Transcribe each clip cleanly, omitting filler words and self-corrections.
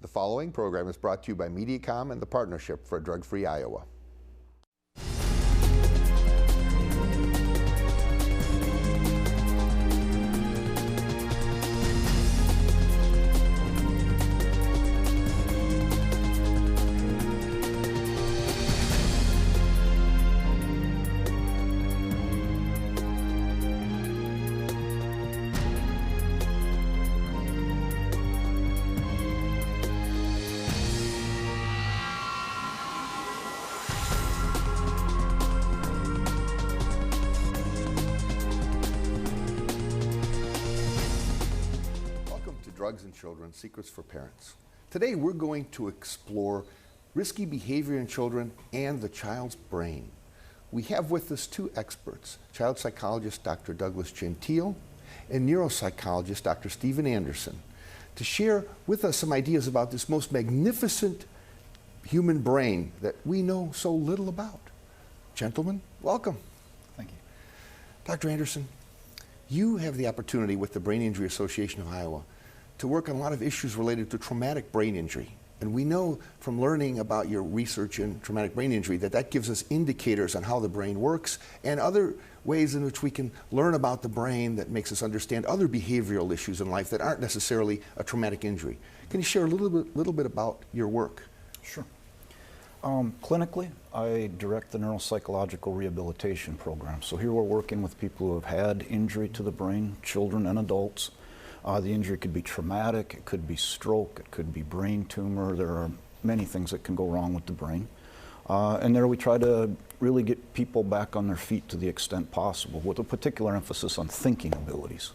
The following program is brought to you by Mediacom and the Partnership for a Drug-Free Iowa. Drugs in Children, Secrets for Parents. Today we're going to explore risky behavior in children and the child's brain. We have with us two experts, child psychologist Dr. Douglas Gentile and neuropsychologist Dr. Stephen Anderson, to share with us some ideas about this most magnificent human brain that we know so little about. Gentlemen, welcome. Thank you. Dr. Anderson, you have the opportunity with the Brain Injury Association of Iowa to work on a lot of issues related to traumatic brain injury. And we know from learning about your research in traumatic brain injury that that gives us indicators on how the brain works and other ways in which we can learn about the brain that makes us understand other behavioral issues in life that aren't necessarily a traumatic injury. Can you share a little bit about your work? Sure. Clinically, I direct the neuropsychological rehabilitation program. So here we're working with people who have had injury to the brain, children and adults. The injury could be traumatic, it could be stroke, it could be brain tumor. There are many things that can go wrong with the brain. And there we try to really get people back on their feet to the extent possible, with a particular emphasis on thinking abilities.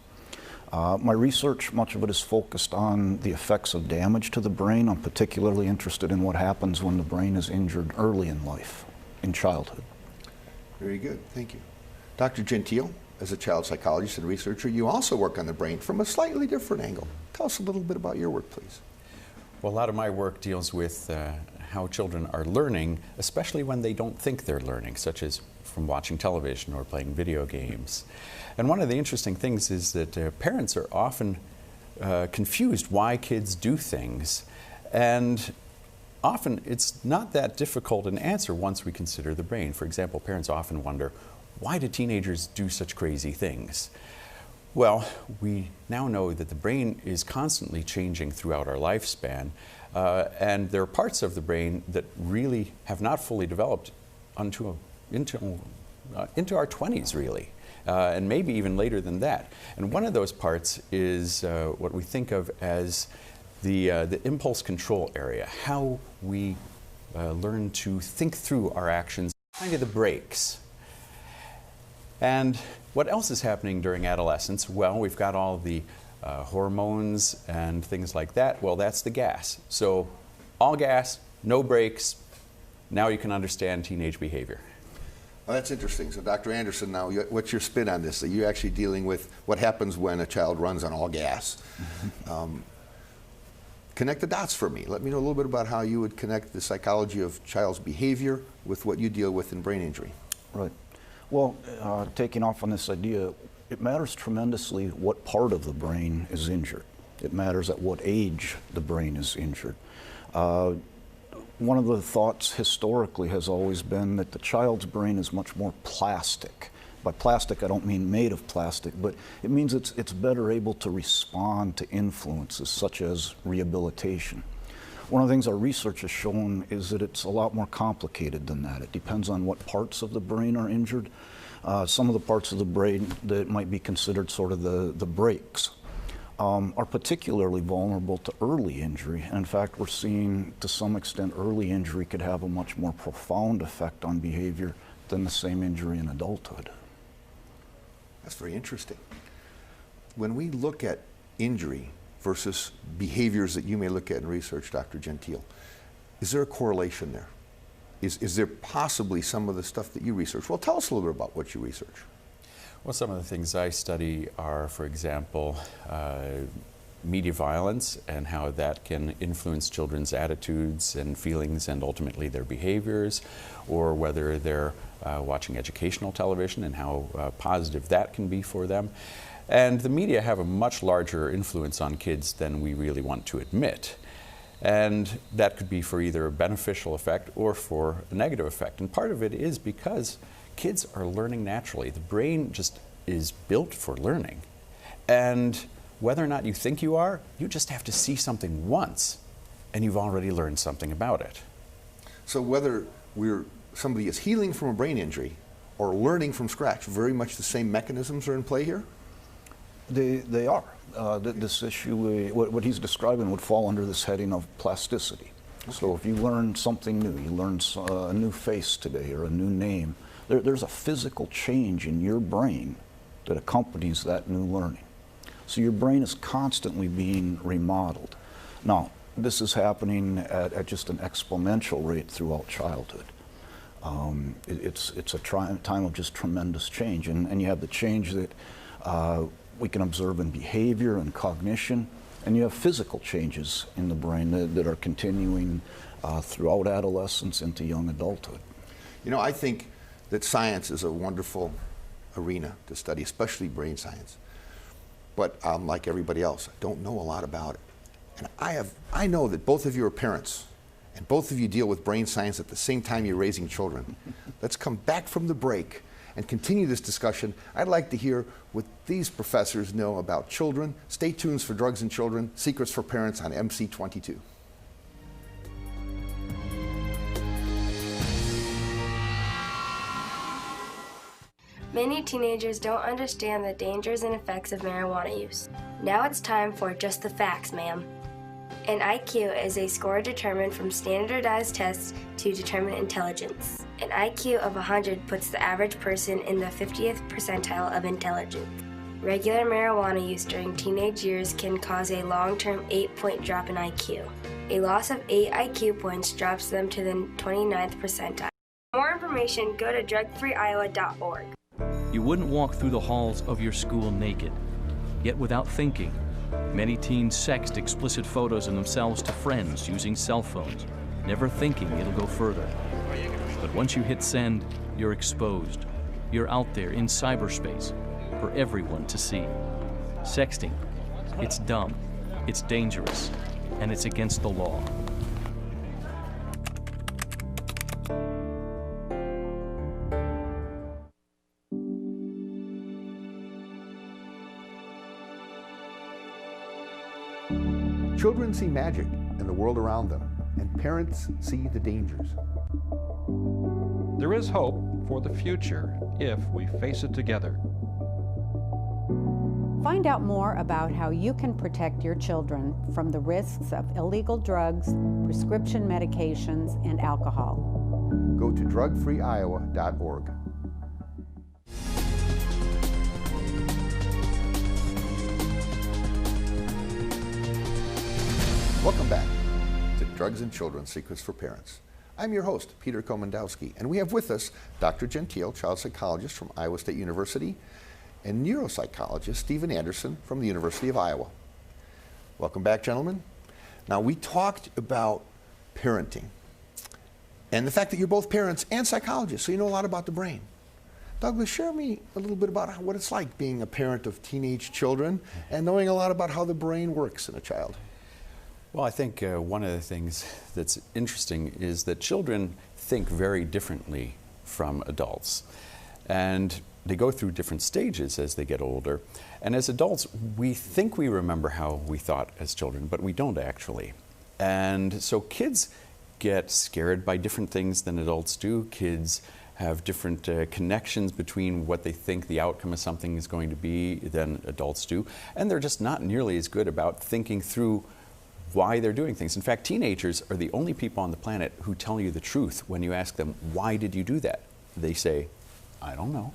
My research, much of it is focused on the effects of damage to the brain. I'm particularly interested in what happens when the brain is injured early in life, in childhood. Very good, thank you. Dr. Gentile, as a child psychologist and researcher, you also work on the brain from a slightly different angle. Tell us a little bit about your work, please. Well, a lot of my work deals with how children are learning, especially when they don't think they're learning, such as from watching television or playing video games. And one of the interesting things is that parents are often confused why kids do things. And often it's not that difficult an answer once we consider the brain. For example, parents often wonder, why do teenagers do such crazy things? Well, we now know that the brain is constantly changing throughout our lifespan, and there are parts of the brain that really have not fully developed into our 20s, really, and maybe even later than that. And one of those parts is what we think of as the impulse control area, how we learn to think through our actions, kind of the brakes. And what else is happening during adolescence? Well, we've got all the hormones and things like that. Well, that's the gas. So all gas, no brakes. Now you can understand teenage behavior. Well, that's interesting. So Dr. Anderson, now what's your spin on this? Are you actually dealing with what happens when a child runs on all gas? Connect the dots for me. Let me know a little bit about how you would connect the psychology of child's behavior with what you deal with in brain injury. Right. Well, taking off on this idea, it matters tremendously what part of the brain is injured. It matters at what age the brain is injured. One of the thoughts historically has always been that the child's brain is much more plastic. By plastic, I don't mean made of plastic, but it means it's better able to respond to influences such as rehabilitation. One of the things our research has shown is that it's a lot more complicated than that. It depends on what parts of the brain are injured. Some of the parts of the brain that might be considered sort of the brakes are particularly vulnerable to early injury. And in fact, we're seeing to some extent early injury could have a much more profound effect on behavior than the same injury in adulthood. That's very interesting. When we look at injury versus behaviors that you may look at in research, Dr. Gentile, is there a correlation there? Is there possibly some of the stuff that you research? Well, tell us a little bit about what you research. Well, some of the things I study are, for example, media violence and how that can influence children's attitudes and feelings and ultimately their behaviors, or whether they're watching educational television and how positive that can be for them. And the media have a much larger influence on kids than we really want to admit. And that could be for either a beneficial effect or for a negative effect. And part of it is because kids are learning naturally. The brain just is built for learning. And whether or not you think you are, you just have to see something once and you've already learned something about it. So whether somebody is healing from a brain injury or learning from scratch, very much the same mechanisms are in play here? They are. This issue, what he's describing, would fall under this heading of plasticity. Okay. So if you learn something new, you learn a new face today or a new name, there's a physical change in your brain that accompanies that new learning. So your brain is constantly being remodeled. Now, this is happening at just an exponential rate throughout childhood. It's a time of just tremendous change, and you have the change that we can observe in behavior and cognition, and you have physical changes in the brain that are continuing throughout adolescence into young adulthood. You know, I think that science is a wonderful arena to study, especially brain science. But like everybody else, I don't know a lot about it. And I know that both of you are parents, and both of you deal with brain science at the same time you're raising children. Let's come back from the break and continue this discussion. I'd like to hear what these professors know about children. Stay tuned for Drugs and Children, Secrets for Parents on MC22. Many teenagers don't understand the dangers and effects of marijuana use. Now it's time for Just the Facts, ma'am. An IQ is a score determined from standardized tests to determine intelligence. An IQ of 100 puts the average person in the 50th percentile of intelligence. Regular marijuana use during teenage years can cause a long-term 8-point drop in IQ. A loss of 8 IQ points drops them to the 29th percentile. For more information, go to drugfreeiowa.org. You wouldn't walk through the halls of your school naked, yet without thinking. Many teens sext explicit photos of themselves to friends using cell phones, never thinking it'll go further. But once you hit send, you're exposed. You're out there in cyberspace for everyone to see. Sexting, it's dumb, it's dangerous, and it's against the law. Children see magic in the world around them, and parents see the dangers. There is hope for the future if we face it together. Find out more about how you can protect your children from the risks of illegal drugs, prescription medications, and alcohol. Go to drugfreeiowa.org. Welcome back to Drugs and Children, Secrets for Parents. I'm your host, Peter Komendowski, and we have with us Dr. Gentile, child psychologist from Iowa State University, and neuropsychologist Stephen Anderson from the University of Iowa. Welcome back, gentlemen. Now, we talked about parenting and the fact that you're both parents and psychologists, so you know a lot about the brain. Douglas, share me a little bit about what it's like being a parent of teenage children and knowing a lot about how the brain works in a child. Well, I think one of the things that's interesting is that children think very differently from adults. And they go through different stages as they get older. And as adults, we think we remember how we thought as children, but we don't actually. And so kids get scared by different things than adults do. Kids have different connections between what they think the outcome of something is going to be than adults do. And they're just not nearly as good about thinking through why they're doing things. In fact, teenagers are the only people on the planet who tell you the truth when you ask them, why did you do that? They say, I don't know.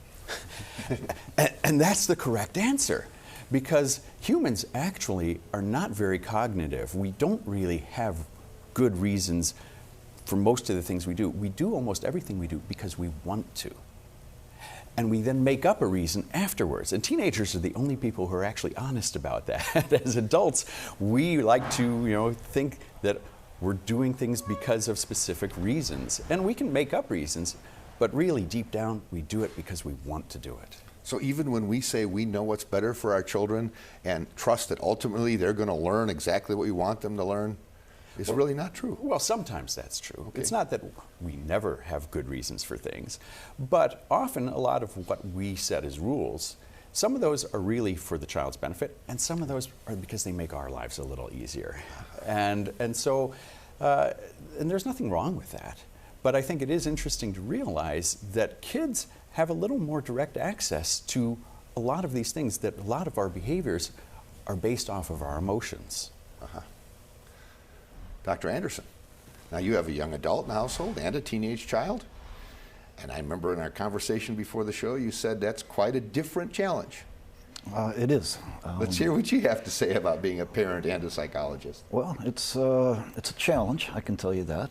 and that's the correct answer, because humans actually are not very cognitive. We don't really have good reasons for most of the things we do. We do almost everything we do because we want to. And we then make up a reason afterwards. And teenagers are the only people who are actually honest about that. As adults, we like to, think that we're doing things because of specific reasons. And we can make up reasons, but really deep down, we do it because we want to do it. So even when we say we know what's better for our children and trust that ultimately they're going to learn exactly what we want them to learn, is really not true. Well, sometimes that's true. Okay. It's not that we never have good reasons for things, but often a lot of what we set as rules, some of those are really for the child's benefit, and some of those are because they make our lives a little easier. And so there's nothing wrong with that. But I think it is interesting to realize that kids have a little more direct access to a lot of these things, that a lot of our behaviors are based off of our emotions. Dr. Anderson, now you have a young adult in the household and a teenage child. And I remember in our conversation before the show, you said that's quite a different challenge. It is. Let's hear what you have to say about being a parent and a psychologist. Well, it's a challenge, I can tell you that.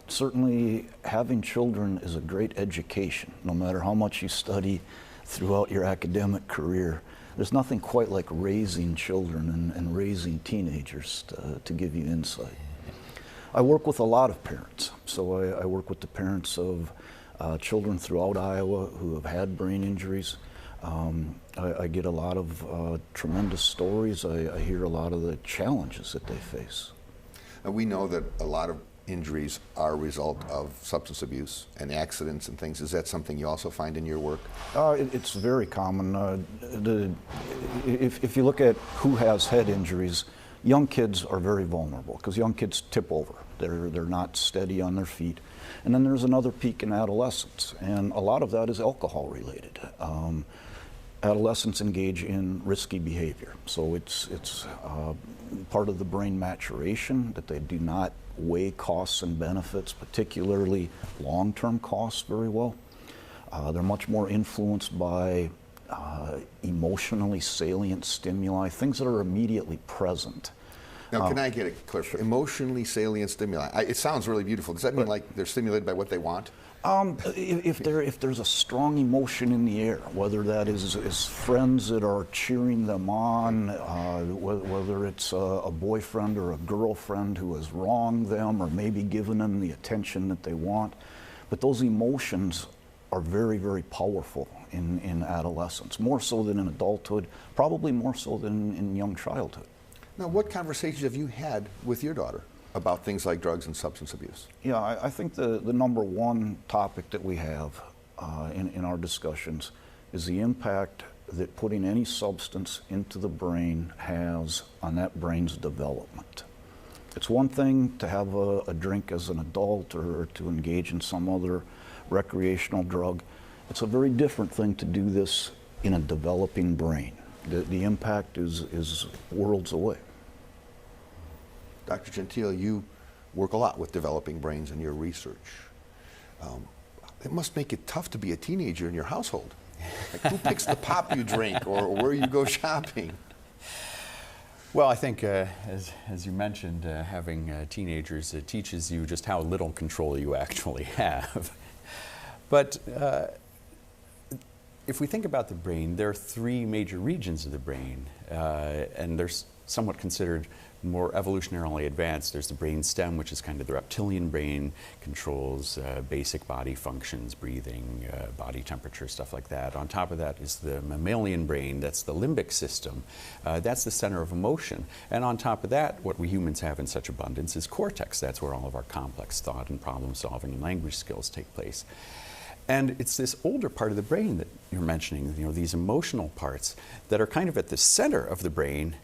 Certainly, having children is a great education, no matter how much you study throughout your academic career. There's nothing quite like raising children and raising teenagers to give you insight. I work with a lot of parents. So I work with the parents of children throughout Iowa who have had brain injuries. I get a lot of tremendous stories. I hear a lot of the challenges that they face. We know that a lot of injuries are a result of substance abuse and accidents and things. Is that something you also find in your work? It's very common. If you look at who has head injuries, young kids are very vulnerable because young kids tip over. They're not steady on their feet. And then there's another peak in adolescence, and a lot of that is alcohol related. Adolescents engage in risky behavior, so it's part of the brain maturation that they do not weigh costs and benefits, particularly long-term costs, very well. They're much more influenced by emotionally salient stimuli, things that are immediately present. Now, can I get it clear? Sure. Emotionally salient stimuli. It sounds really beautiful. Does that mean like they're stimulated by what they want? If there's a strong emotion in the air, whether that is friends that are cheering them on, whether it's a boyfriend or a girlfriend who has wronged them or maybe given them the attention that they want, but those emotions are very, very powerful in adolescence, more so than in adulthood, probably more so than in young childhood. Now, what conversations have you had with your daughter about things like drugs and substance abuse? Yeah, I think the number one topic that we have in our discussions is the impact that putting any substance into the brain has on that brain's development. It's one thing to have a drink as an adult or to engage in some other recreational drug. It's a very different thing to do this in a developing brain. The impact is worlds away. Dr. Gentile, you work a lot with developing brains in your research. It must make it tough to be a teenager in your household. Like, who picks the pop you drink or where you go shopping? Well, I think, as you mentioned, having teenagers teaches you just how little control you actually have. But if we think about the brain, there are three major regions of the brain, and they're somewhat considered more evolutionarily advanced. There's the brain stem, which is kind of the reptilian brain, controls basic body functions, breathing, body temperature, stuff like that. On top of that is the mammalian brain, that's the limbic system. That's the center of emotion. And on top of that, what we humans have in such abundance is cortex. That's where all of our complex thought and problem solving and language skills take place. And it's this older part of the brain that you're mentioning, you know, these emotional parts that are kind of at the center of the brain.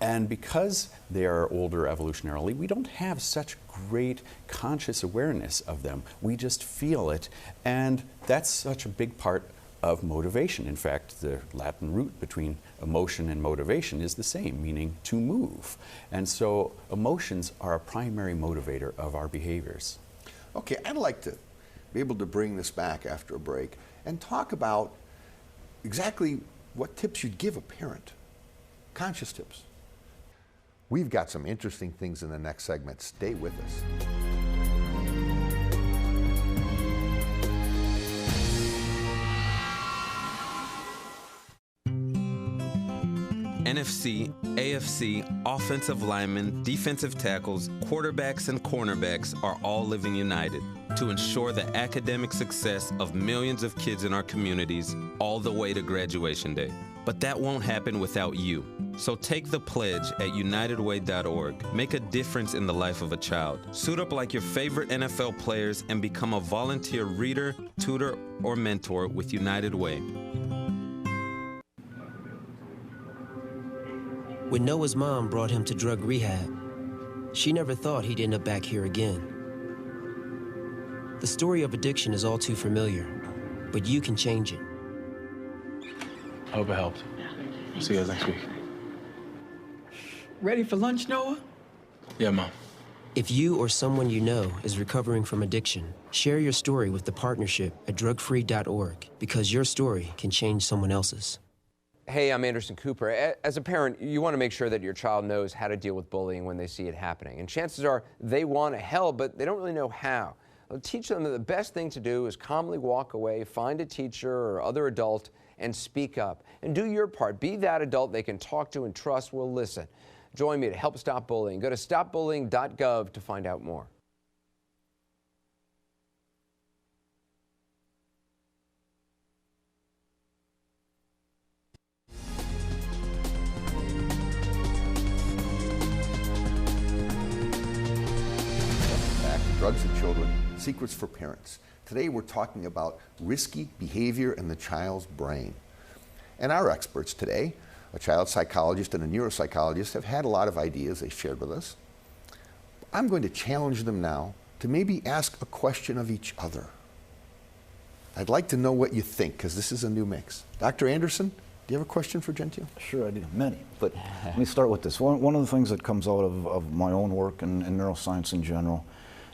And because they are older evolutionarily, we don't have such great conscious awareness of them. We just feel it. And that's such a big part of motivation. In fact, the Latin root between emotion and motivation is the same, meaning to move. And so emotions are a primary motivator of our behaviors. Okay, I'd like to be able to bring this back after a break and talk about exactly what tips you'd give a parent, conscious tips. We've got some interesting things in the next segment. Stay with us. NFC, AFC, offensive linemen, defensive tackles, quarterbacks, and cornerbacks are all living united to ensure the academic success of millions of kids in our communities all the way to graduation day. But that won't happen without you. So take the pledge at unitedway.org. Make a difference in the life of a child. Suit up like your favorite NFL players and become a volunteer reader, tutor, or mentor with United Way. When Noah's mom brought him to drug rehab, she never thought he'd end up back here again. The story of addiction is all too familiar, but you can change it. I hope it helped. See you guys next week. Ready for lunch, Noah? Yeah, Mom. If you or someone you know is recovering from addiction, share your story with the partnership at drugfree.org, because your story can change someone else's. Hey, I'm Anderson Cooper. As a parent, you want to make sure that your child knows how to deal with bullying when they see it happening. And chances are they want to help, but they don't really know how. Well, teach them that the best thing to do is calmly walk away, find a teacher or other adult, and speak up. And do your part. Be that adult they can talk to and trust will listen. Join me to help stop bullying. Go to stopbullying.gov to find out more. Drugs and Children, Secrets for Parents. Today we're talking about risky behavior in the child's brain. And our experts today, a child psychologist and a neuropsychologist, have had a lot of ideas they shared with us. I'm going to challenge them now to maybe ask a question of each other. I'd like to know what you think, because this is a new mix. Dr. Anderson, do you have a question for Gentile? Sure, I do. Many. But let me start with this. One of the things that comes out of my own work and neuroscience in general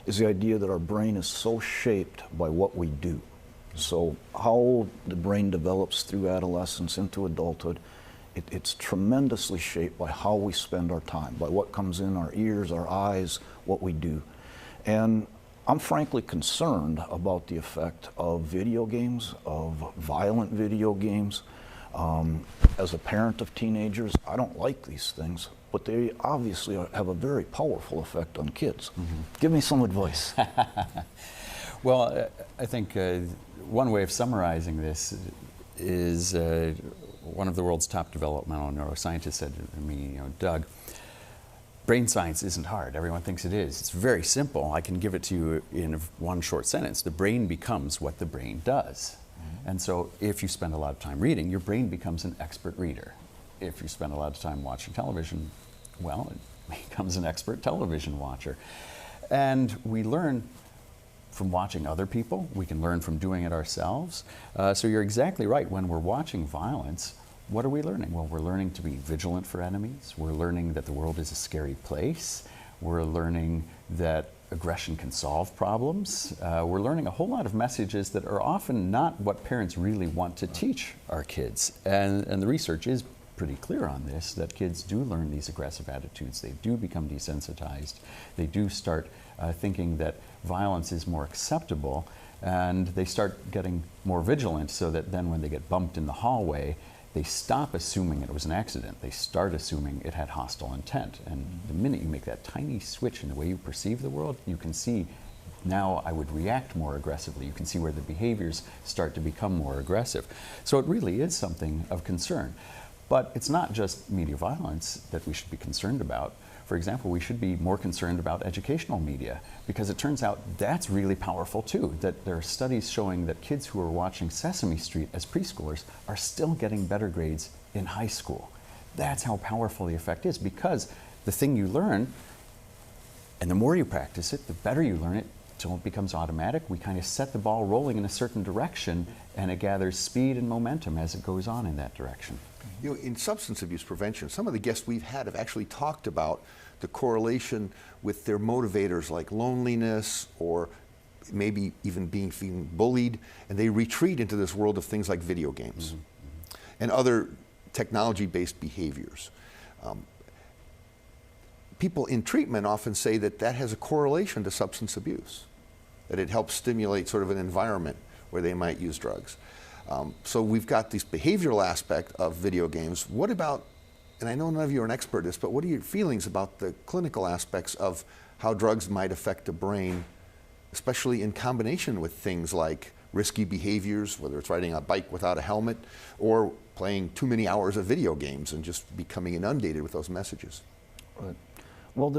is the idea that our brain is so shaped by what we do. So how the brain develops through adolescence into adulthood, it's tremendously shaped by how we spend our time, by what comes in our ears, our eyes, what we do. And I'm frankly concerned about the effect of video games, of violent video games. As a parent of teenagers, I don't like these things, but they obviously have a very powerful effect on kids. Mm-hmm. Give me some advice. Well, I think one way of summarizing this is one of the world's top developmental neuroscientists said to me, Doug, brain science isn't hard. Everyone thinks it is. It's very simple. I can give it to you in one short sentence. The brain becomes what the brain does. And so if you spend a lot of time reading, your brain becomes an expert reader. If you spend a lot of time watching television, well, it becomes an expert television watcher. And we learn from watching other people. We can learn from doing it ourselves. So you're exactly right. When we're watching violence, what are we learning? Well, we're learning to be vigilant for enemies. We're learning that the world is a scary place. We're learning that aggression can solve problems. We're learning a whole lot of messages that are often not what parents really want to teach our kids. And the research is pretty clear on this, that kids do learn these aggressive attitudes. They do become desensitized. They do start thinking that violence is more acceptable, and they start getting more vigilant so that then when they get bumped in the hallway, they stop assuming it was an accident. They start assuming it had hostile intent. And the minute you make that tiny switch in the way you perceive the world, you can see, now I would react more aggressively. You can see where the behaviors start to become more aggressive. So it really is something of concern. But it's not just media violence that we should be concerned about. For example, we should be more concerned about educational media, because it turns out that's really powerful too, that there are studies showing that kids who are watching Sesame Street as preschoolers are still getting better grades in high school. That's how powerful the effect is, because the thing you learn, and the more you practice it, the better you learn it, until it becomes automatic. We kind of set the ball rolling in a certain direction, and it gathers speed and momentum as it goes on in that direction. You know, in substance abuse prevention, some of the guests we've had have actually talked about the correlation with their motivators like loneliness or maybe even being bullied, and they retreat into this world of things like video games and other technology-based behaviors. People in treatment often say that that has a correlation to substance abuse, that it helps stimulate sort of an environment where they might use drugs. So we've got this behavioral aspect of video games. What about, and I know none of you are an expert at this, but what are your feelings about the clinical aspects of how drugs might affect the brain, especially in combination with things like risky behaviors, whether it's riding a bike without a helmet, or playing too many hours of video games and just becoming inundated with those messages. Right. Well,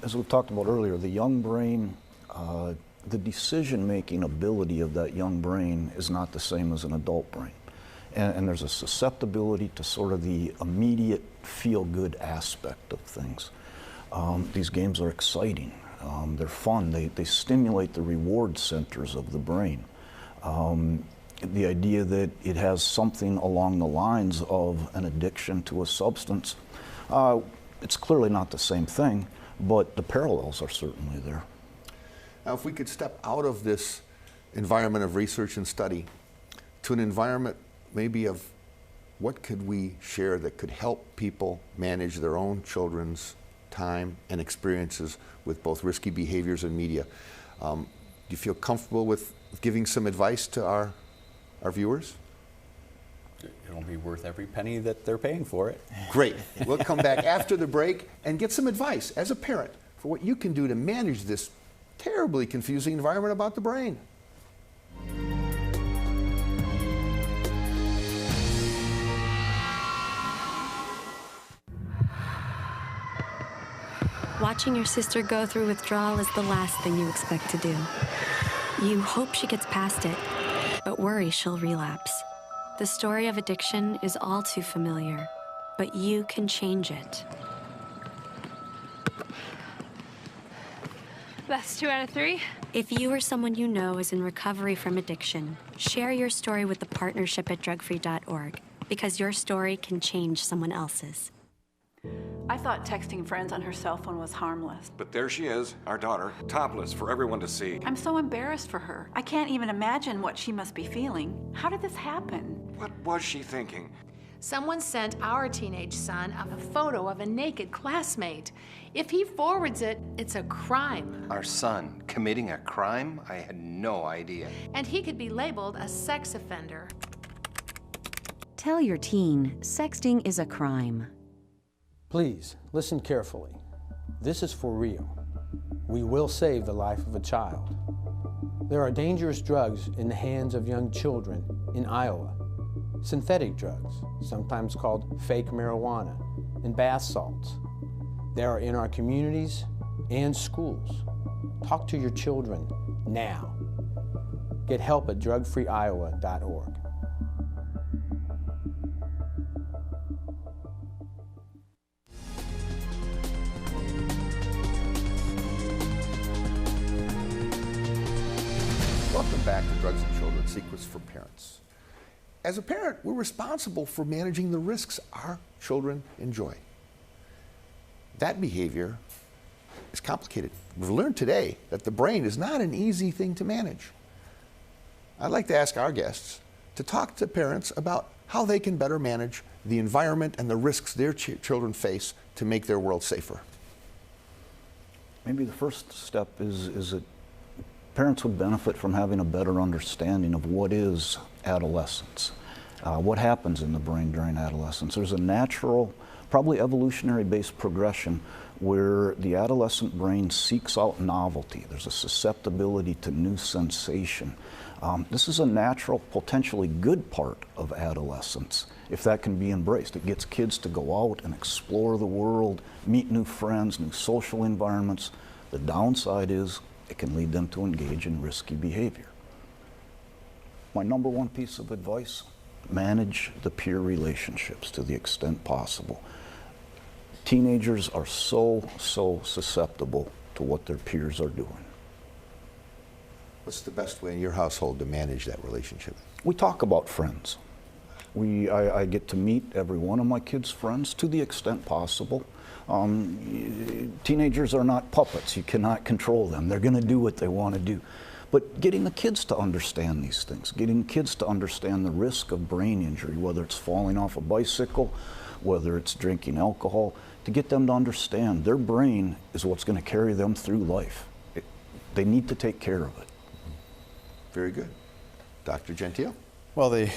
as we talked about earlier, the young brain, the decision-making ability of that young brain is not the same as an adult brain. And there's a susceptibility to sort of the immediate feel-good aspect of things. These games are exciting. They're fun. They stimulate the reward centers of the brain. The idea that it has something along the lines of an addiction to a substance, it's clearly not the same thing, but the parallels are certainly there. Now, if we could step out of this environment of research and study to an environment maybe of what could we share that could help people manage their own children's time and experiences with both risky behaviors and media. Do you feel comfortable with giving some advice to our viewers? It'll be worth every penny that they're paying for it. Great. We'll come back after the break and get some advice as a parent for what you can do to manage this terribly confusing environment about the brain. Watching your sister go through withdrawal is the last thing you expect to do. You hope she gets past it, but worry she'll relapse. The story of addiction is all too familiar, but you can change it. That's 2 out of 3. If you or someone you know is in recovery from addiction, share your story with the partnership at drugfree.org, because your story can change someone else's. I thought texting friends on her cell phone was harmless. But there she is, our daughter, topless for everyone to see. I'm so embarrassed for her. I can't even imagine what she must be feeling. How did this happen? What was she thinking? Someone sent our teenage son a photo of a naked classmate. If he forwards it, it's a crime. Our son committing a crime? I had no idea. And he could be labeled a sex offender. Tell your teen, sexting is a crime. Please, listen carefully. This is for real. We will save the life of a child. There are dangerous drugs in the hands of young children in Iowa. Synthetic drugs, sometimes called fake marijuana, and bath salts. They are in our communities and schools. Talk to your children now. Get help at drugfreeiowa.org. Welcome back to Drugs and Children, Secrets for Parents. As a parent, we're responsible for managing the risks our children enjoy. That behavior is complicated. We've learned today that the brain is not an easy thing to manage. I'd like to ask our guests to talk to parents about how they can better manage the environment and the risks their children face to make their world safer. Maybe the first step is that parents would benefit from having a better understanding of what is adolescence, what happens in the brain during adolescence. There's a natural, probably evolutionary-based progression where the adolescent brain seeks out novelty. There's a susceptibility to new sensation. This is a natural, potentially good part of adolescence, if that can be embraced. It gets kids to go out and explore the world, meet new friends, new social environments. The downside is it can lead them to engage in risky behavior. My number one piece of advice, manage the peer relationships to the extent possible. Teenagers are so susceptible to what their peers are doing. What's the best way in your household to manage that relationship? We talk about friends. I get to meet every one of my kids' friends to the extent possible. Teenagers are not puppets. You cannot control them. They're going to do what they want to do. But getting the kids to understand these things, getting kids to understand the risk of brain injury, whether it's falling off a bicycle, whether it's drinking alcohol, to get them to understand their brain is what's going to carry them through life. They need to take care of it. Very good. Dr. Gentile? Well, the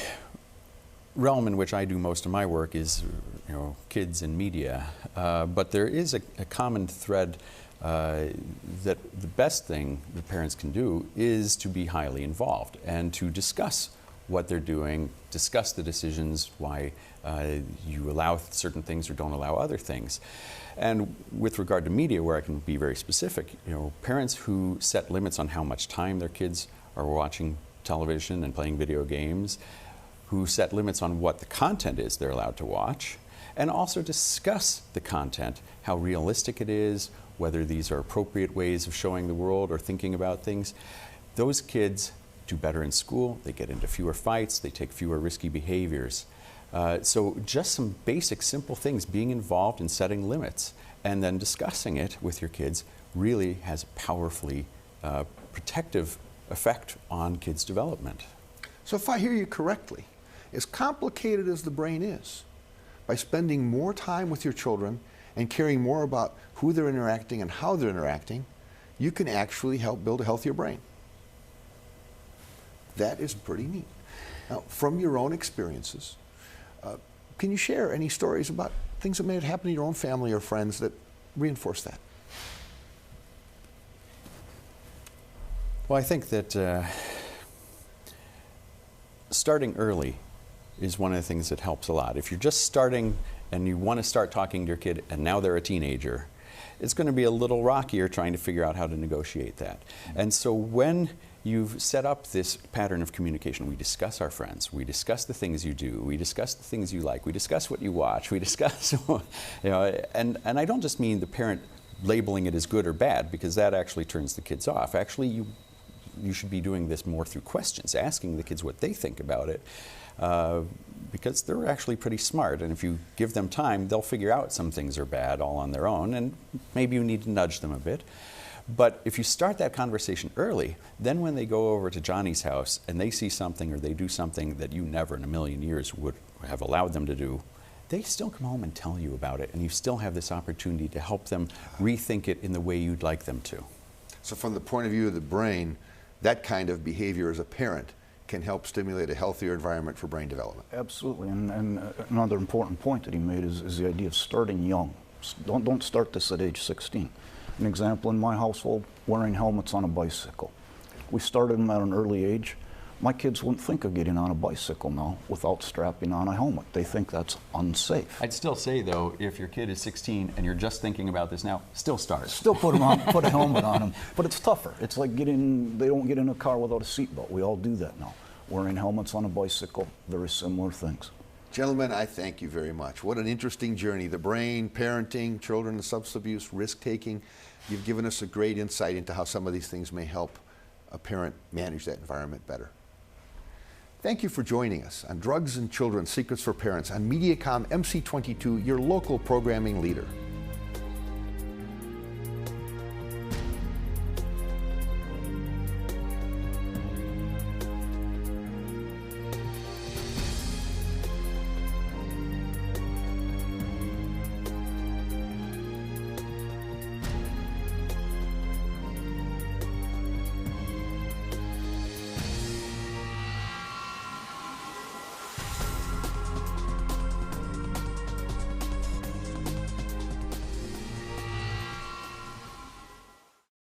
realm in which I do most of my work is, kids and media. But there is a common thread that the best thing the parents can do is to be highly involved and to discuss what they're doing, discuss the decisions, why you allow certain things or don't allow other things. And with regard to media, where I can be very specific, parents who set limits on how much time their kids are watching television and playing video games, who set limits on what the content is they're allowed to watch, and also discuss the content, how realistic it is, whether these are appropriate ways of showing the world or thinking about things. Those kids do better in school, they get into fewer fights, they take fewer risky behaviors. So just some basic, simple things, being involved in setting limits and then discussing it with your kids really has a powerfully protective effect on kids' development. So if I hear you correctly, as complicated as the brain is, by spending more time with your children and caring more about who they're interacting and how they're interacting, you can actually help build a healthier brain. That is pretty neat. Now, from your own experiences, can you share any stories about things that may have happened in your own family or friends that reinforce that? Well, I think that starting early is one of the things that helps a lot. If you're just starting and you want to start talking to your kid and now they're a teenager, it's going to be a little rockier trying to figure out how to negotiate that. And so when you've set up this pattern of communication, we discuss our friends, we discuss the things you do, we discuss the things you like, we discuss what you watch, we discuss, and I don't just mean the parent labeling it as good or bad, because that actually turns the kids off. Actually, you should be doing this more through questions, asking the kids what they think about it, because they're actually pretty smart, and if you give them time, they'll figure out some things are bad all on their own, and maybe you need to nudge them a bit. But if you start that conversation early, then when they go over to Johnny's house and they see something or they do something that you never in a million years would have allowed them to do, they still come home and tell you about it, and you still have this opportunity to help them rethink it in the way you'd like them to. So from the point of view of the brain, that kind of behavior as a parent can help stimulate a healthier environment for brain development. Absolutely, and another important point that he made is the idea of starting young. Don't start this at age 16. An example, in my household, wearing helmets on a bicycle. We started them at an early age. My kids wouldn't think of getting on a bicycle now without strapping on a helmet. They think that's unsafe. I'd still say, though, if your kid is 16 and you're just thinking about this now, still start. Still put them on, put a helmet on them. But it's tougher. It's like they don't get in a car without a seatbelt. We all do that now. Wearing helmets on a bicycle, very similar things. Gentlemen, I thank you very much. What an interesting journey. The brain, parenting, children and substance abuse, risk-taking. You've given us a great insight into how some of these things may help a parent manage that environment better. Thank you for joining us on Drugs and Children, Secrets for Parents on Mediacom MC22, your local programming leader.